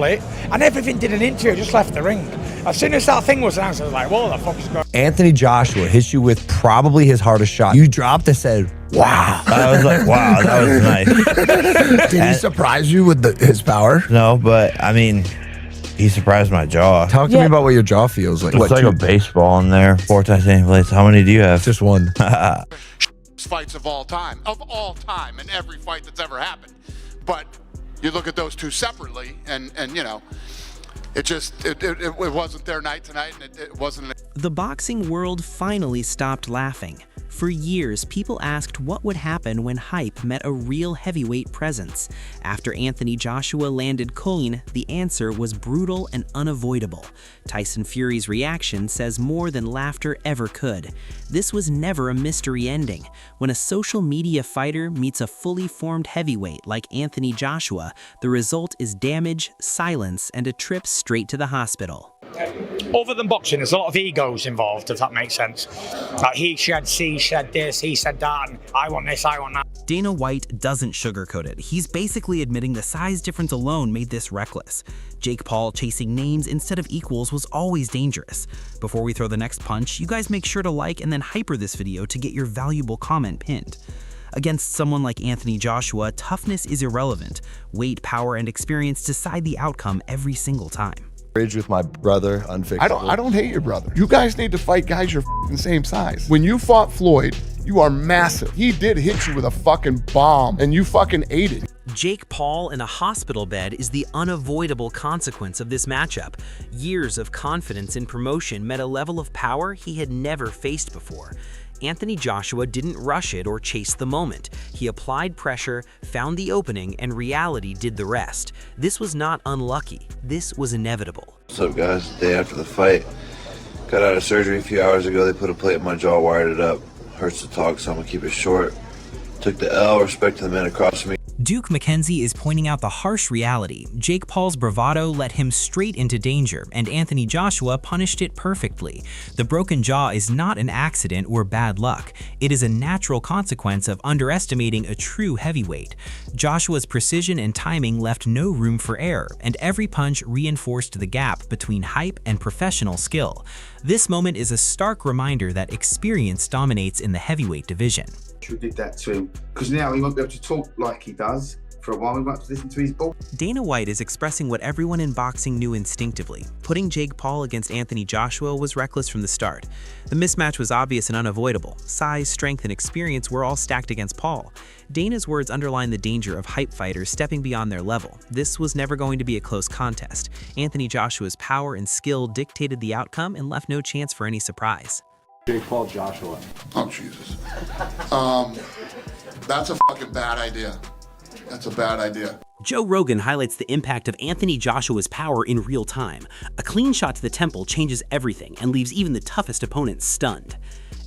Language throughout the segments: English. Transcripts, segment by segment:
and everything did an interview, just left the ring. As soon as that thing was announced, I was like, what the fuck is going on? Anthony Joshua hits you with probably his hardest shot. You dropped and said, wow. I was like, wow, that was nice. Did he surprise you with his power? No, but I mean, he surprised my jaw. Talk to me about what your jaw feels like. It's like a baseball in there. 4 titanium plates. How many do you have? Just one. Fights of all time, in every fight that's ever happened. But you look at those two separately, and you know, it wasn't their night tonight, and it wasn't. The boxing world finally stopped laughing. For years, people asked what would happen when hype met a real heavyweight presence. After Anthony Joshua landed clean, the answer was brutal and unavoidable. Tyson Fury's reaction says more than laughter ever could. This was never a mystery ending. When a social media fighter meets a fully formed heavyweight like Anthony Joshua, the result is damage, silence, and a trip straight to the hospital. Other than boxing, there's a lot of egos involved, if that makes sense. Like he said this, he said that, and I want this, I want that. Dana White doesn't sugarcoat it. He's basically admitting the size difference alone made this reckless. Jake Paul chasing names instead of equals was always dangerous. Before we throw the next punch, you guys make sure to like and then hyper this video to get your valuable comment pinned. Against someone like Anthony Joshua, toughness is irrelevant. Weight, power, and experience decide the outcome every single time. With my brother, unfixable. I don't hate your brother. You guys need to fight guys your same size. When you fought Floyd, you are massive. He did hit you with a fucking bomb, and you fucking ate it. Jake Paul in a hospital bed is the unavoidable consequence of this matchup. Years of confidence in promotion met a level of power he had never faced before. Anthony Joshua didn't rush it or chase the moment. He applied pressure, found the opening, and reality did the rest. This was not unlucky. This was inevitable. What's up, guys? The day after the fight. Got out of surgery a few hours ago. They put a plate in my jaw, wired it up. Hurts to talk, so I'm gonna keep it short. Took the L, respect to the man across from me. Duke McKenzie is pointing out the harsh reality. Jake Paul's bravado led him straight into danger, and Anthony Joshua punished it perfectly. The broken jaw is not an accident or bad luck. It is a natural consequence of underestimating a true heavyweight. Joshua's precision and timing left no room for error, and every punch reinforced the gap between hype and professional skill. This moment is a stark reminder that experience dominates in the heavyweight division. Did that to him because now he won't be able to talk like he does for a while. We won't have to listen to his ball. Dana White is expressing what everyone in boxing knew instinctively. Putting Jake Paul against Anthony Joshua was reckless from the start. The mismatch was obvious and unavoidable. Size, strength, and experience were all stacked against Paul. Dana's words underline the danger of hype fighters stepping beyond their level. This was never going to be a close contest. Anthony Joshua's power and skill dictated the outcome and left no chance for any surprise. Jake Paul Joshua. Oh, Jesus. That's a fucking bad idea. That's a bad idea. Joe Rogan highlights the impact of Anthony Joshua's power in real time. A clean shot to the temple changes everything and leaves even the toughest opponents stunned.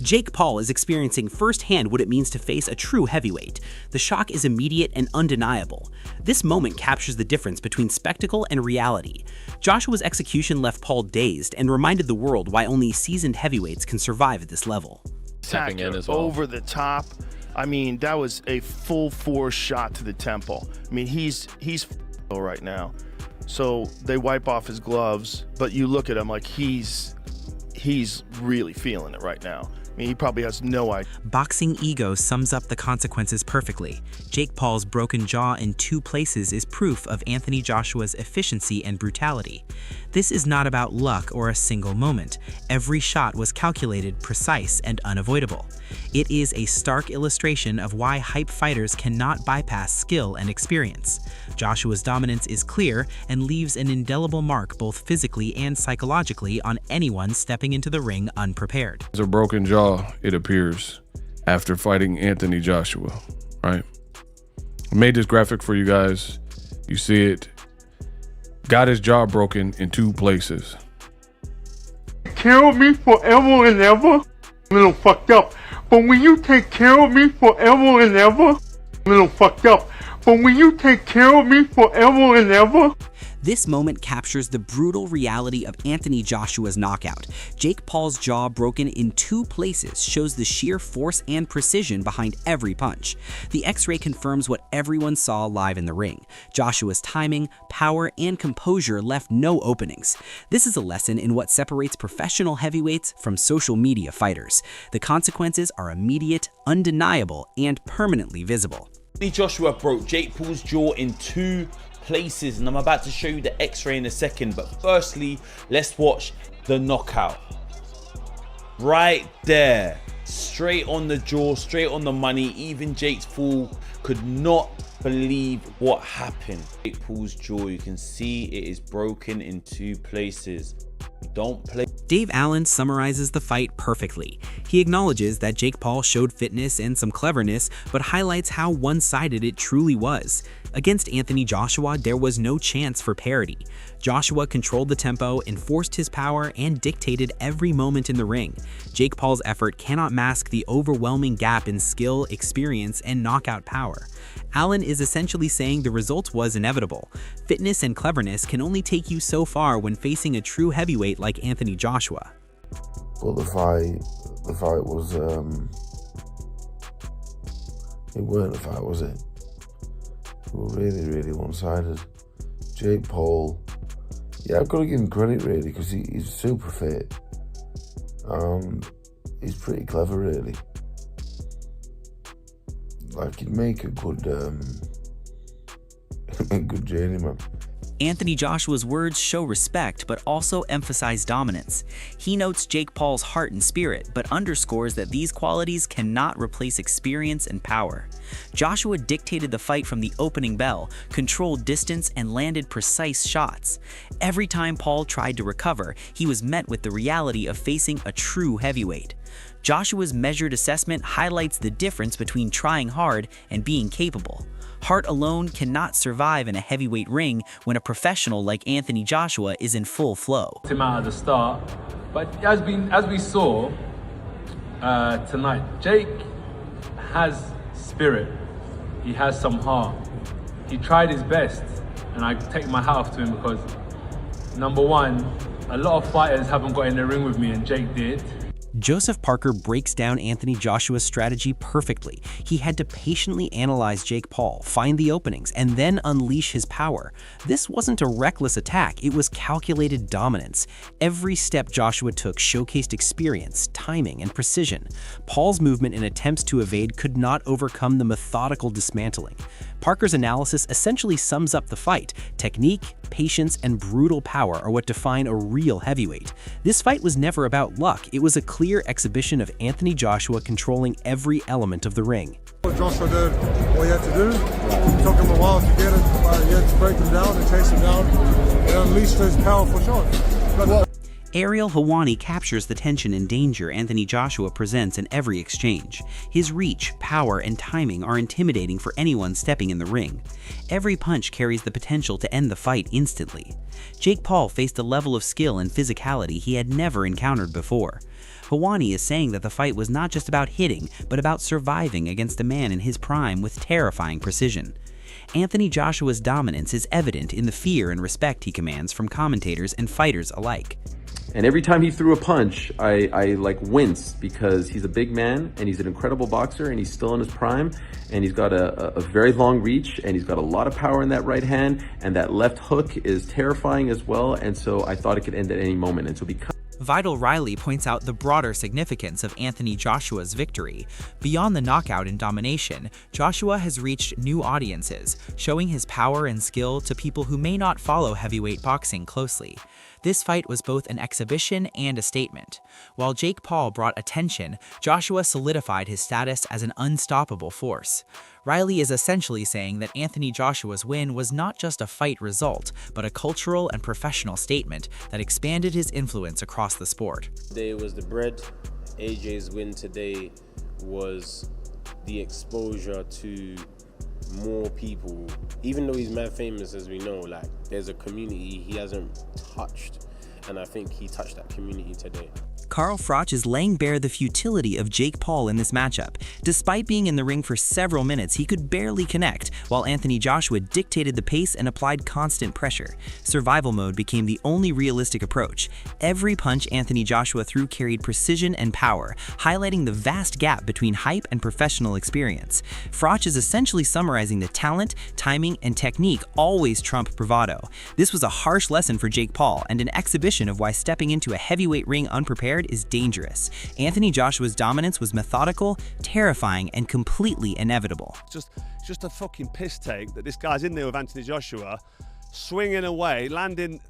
Jake Paul is experiencing firsthand what it means to face a true heavyweight. The shock is immediate and undeniable. This moment captures the difference between spectacle and reality. Joshua's execution left Paul dazed and reminded the world why only seasoned heavyweights can survive at this level. Stepping in as well. Over the top. I mean, that was a full force shot to the temple. I mean, he's right now. So they wipe off his gloves, but you look at him like he's really feeling it right now. I mean, he probably has no idea. Boxing ego sums up the consequences perfectly. Jake Paul's broken jaw in 2 places is proof of Anthony Joshua's efficiency and brutality. This is not about luck or a single moment. Every shot was calculated, precise, and unavoidable. It is a stark illustration of why hype fighters cannot bypass skill and experience. Joshua's dominance is clear and leaves an indelible mark both physically and psychologically on anyone stepping into the ring unprepared. It's a broken jaw, it appears, after fighting Anthony Joshua, right? I made this graphic for you guys. You see it. Got his jaw broken in 2 places. Care of me forever and ever? A little fucked up. But when you take care of me forever and ever? A little fucked up. But when you take care of me forever and ever? This moment captures the brutal reality of Anthony Joshua's knockout. Jake Paul's jaw broken in 2 places shows the sheer force and precision behind every punch. The X-ray confirms what everyone saw live in the ring. Joshua's timing, power, and composure left no openings. This is a lesson in what separates professional heavyweights from social media fighters. The consequences are immediate, undeniable, and permanently visible. Anthony Joshua broke Jake Paul's jaw in 2 places, and I'm about to show you the X-ray in a second, but firstly, let's watch the knockout. Right there, straight on the jaw, straight on the money. Even Jake Paul could not believe what happened. Jake Paul's jaw, you can see it is broken in 2 places. Don't play. Dave Allen summarizes the fight perfectly. He acknowledges that Jake Paul showed fitness and some cleverness, but highlights how one-sided it truly was. Against Anthony Joshua, there was no chance for parity. Joshua controlled the tempo, enforced his power, and dictated every moment in the ring. Jake Paul's effort cannot mask the overwhelming gap in skill, experience, and knockout power. Allen is essentially saying the result was inevitable. Fitness and cleverness can only take you so far when facing a true heavyweight like Anthony Joshua. Well, the fight was, it weren't a fight, was it? We were really, really one-sided. Jake Paul, yeah, I've got to give him credit really, because he's super fit. He's pretty clever really. Like, he'd make a good, a good journeyman. Anthony Joshua's words show respect, but also emphasize dominance. He notes Jake Paul's heart and spirit, but underscores that these qualities cannot replace experience and power. Joshua dictated the fight from the opening bell, controlled distance, and landed precise shots. Every time Paul tried to recover, he was met with the reality of facing a true heavyweight. Joshua's measured assessment highlights the difference between trying hard and being capable. Heart alone cannot survive in a heavyweight ring when a professional like Anthony Joshua is in full flow. Him out at the start, but as we saw tonight, Jake has spirit. He has some heart. He tried his best, and I take my hat off to him because, number one, a lot of fighters haven't got in the ring with me, and Jake did. Joseph Parker breaks down Anthony Joshua's strategy perfectly. He had to patiently analyze Jake Paul, find the openings, and then unleash his power. This wasn't a reckless attack, it was calculated dominance. Every step Joshua took showcased experience, timing, and precision. Paul's movement and attempts to evade could not overcome the methodical dismantling. Parker's analysis essentially sums up the fight. Technique, patience, and brutal power are what define a real heavyweight. This fight was never about luck, it was a clear exhibition of Anthony Joshua controlling every element of the ring. Joshua did what he had to do. It took him a while to get it, but he had to break him down and chase him down and unleash his powerful shot. Ariel Helwani captures the tension and danger Anthony Joshua presents in every exchange. His reach, power, and timing are intimidating for anyone stepping in the ring. Every punch carries the potential to end the fight instantly. Jake Paul faced a level of skill and physicality he had never encountered before. Helwani is saying that the fight was not just about hitting, but about surviving against a man in his prime with terrifying precision. Anthony Joshua's dominance is evident in the fear and respect he commands from commentators and fighters alike. And every time he threw a punch, I like wince, because he's a big man and he's an incredible boxer and he's still in his prime, and he's got a very long reach and he's got a lot of power in that right hand, and that left hook is terrifying as well, and so I thought it could end at any moment. And so because Vidal Riley points out the broader significance of Anthony Joshua's victory. Beyond the knockout and domination, Joshua has reached new audiences, showing his power and skill to people who may not follow heavyweight boxing closely. This fight was both an exhibition and a statement. While Jake Paul brought attention, Joshua solidified his status as an unstoppable force. Riley is essentially saying that Anthony Joshua's win was not just a fight result, but a cultural and professional statement that expanded his influence across the sport. Today was the bread. AJ's win today was the exposure to more people. Even though he's mad famous, as we know, like, there's a community he hasn't touched, and I think he touched that community today. Carl Froch is laying bare the futility of Jake Paul in this matchup. Despite being in the ring for several minutes, he could barely connect, while Anthony Joshua dictated the pace and applied constant pressure. Survival mode became the only realistic approach. Every punch Anthony Joshua threw carried precision and power, highlighting the vast gap between hype and professional experience. Froch is essentially summarizing the talent, timing, and technique always trump bravado. This was a harsh lesson for Jake Paul and an exhibition of why stepping into a heavyweight ring unprepared is dangerous. Anthony Joshua's dominance was methodical, terrifying, and completely inevitable. It's just a fucking piss take that this guy's in there with Anthony Joshua, swinging away, landing.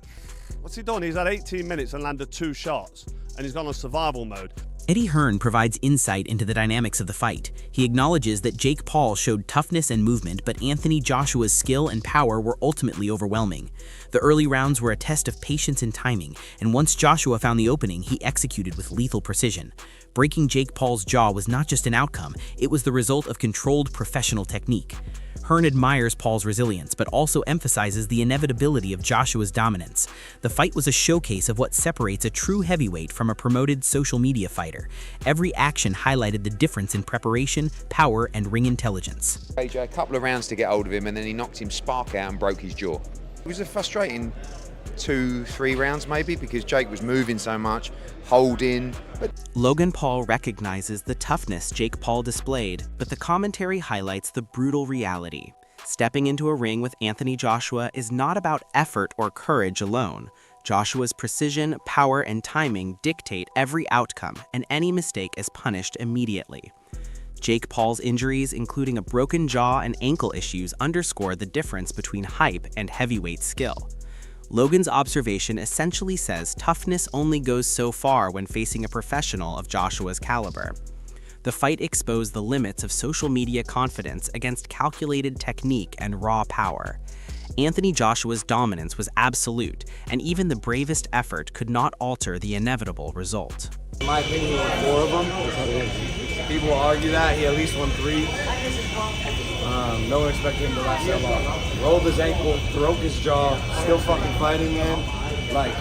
What's he done? He's had 18 minutes and landed 2 shots, and he's gone on survival mode. Eddie Hearn provides insight into the dynamics of the fight. He acknowledges that Jake Paul showed toughness and movement, but Anthony Joshua's skill and power were ultimately overwhelming. The early rounds were a test of patience and timing, and once Joshua found the opening, he executed with lethal precision. Breaking Jake Paul's jaw was not just an outcome, it was the result of controlled professional technique. Hearn admires Paul's resilience, but also emphasizes the inevitability of Joshua's dominance. The fight was a showcase of what separates a true heavyweight from a promoted social media fighter. Every action highlighted the difference in preparation, power, and ring intelligence. AJ, a couple of rounds to get hold of him, and then he knocked him spark out and broke his jaw. It was a frustrating 2-3 rounds maybe, because Jake was moving so much, holding. Logan Paul recognizes the toughness Jake Paul displayed, but the commentary highlights the brutal reality. Stepping into a ring with Anthony Joshua is not about effort or courage alone. Joshua's precision, power, and timing dictate every outcome, and any mistake is punished immediately. Jake Paul's injuries, including a broken jaw and ankle issues, underscore the difference between hype and heavyweight skill. Logan's observation essentially says toughness only goes so far when facing a professional of Joshua's caliber. The fight exposed the limits of social media confidence against calculated technique and raw power. Anthony Joshua's dominance was absolute, and even the bravest effort could not alter the inevitable result. In my opinion, he won 4 of them. People will argue that. He at least won 3. No one expected him to last that long. Rolled his ankle, broke his jaw, still fucking fighting, man. Like,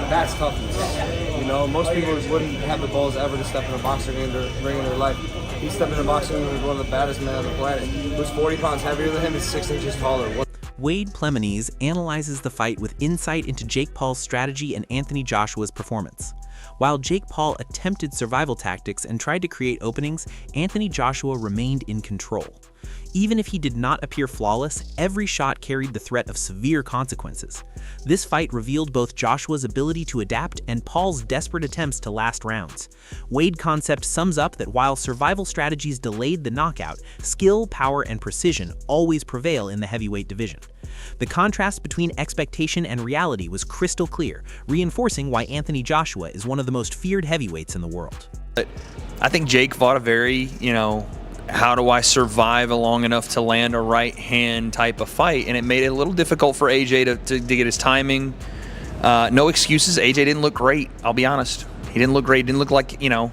that's toughness. You know, most people wouldn't have the balls ever to step in a boxing ring in their life. He stepped in a boxing ring with one of the baddest men on the planet. Who's 40 pounds heavier than him and 6 inches taller. Wade Plemons analyzes the fight with insight into Jake Paul's strategy and Anthony Joshua's performance. While Jake Paul attempted survival tactics and tried to create openings, Anthony Joshua remained in control. Even if he did not appear flawless, every shot carried the threat of severe consequences. This fight revealed both Joshua's ability to adapt and Paul's desperate attempts to last rounds. Wade Concept sums up that while survival strategies delayed the knockout, skill, power, and precision always prevail in the heavyweight division. The contrast between expectation and reality was crystal clear, reinforcing why Anthony Joshua is one of the most feared heavyweights in the world. I think Jake fought a very, how do I survive long enough to land a right hand type of fight, and it made it a little difficult for AJ to get his timing. No excuses. AJ didn't look great, I'll be honest. He didn't look great. He didn't look like, an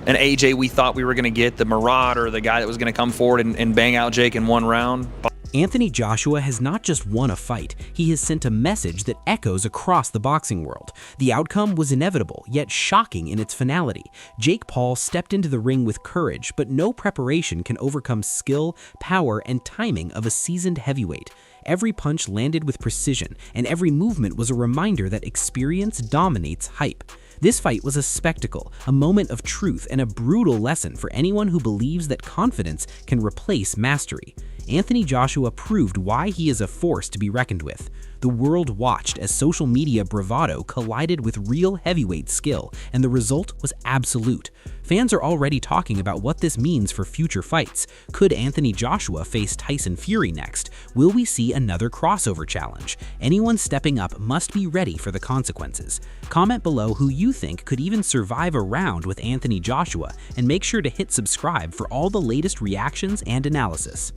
AJ we thought we were going to get, the marauder, the guy that was going to come forward and bang out Jake in one round. Anthony Joshua has not just won a fight, he has sent a message that echoes across the boxing world. The outcome was inevitable, yet shocking in its finality. Jake Paul stepped into the ring with courage, but no preparation can overcome skill, power, and timing of a seasoned heavyweight. Every punch landed with precision, and every movement was a reminder that experience dominates hype. This fight was a spectacle, a moment of truth, and a brutal lesson for anyone who believes that confidence can replace mastery. Anthony Joshua proved why he is a force to be reckoned with. The world watched as social media bravado collided with real heavyweight skill, and the result was absolute. Fans are already talking about what this means for future fights. Could Anthony Joshua face Tyson Fury next? Will we see another crossover challenge? Anyone stepping up must be ready for the consequences. Comment below who you think could even survive a round with Anthony Joshua, and make sure to hit subscribe for all the latest reactions and analysis.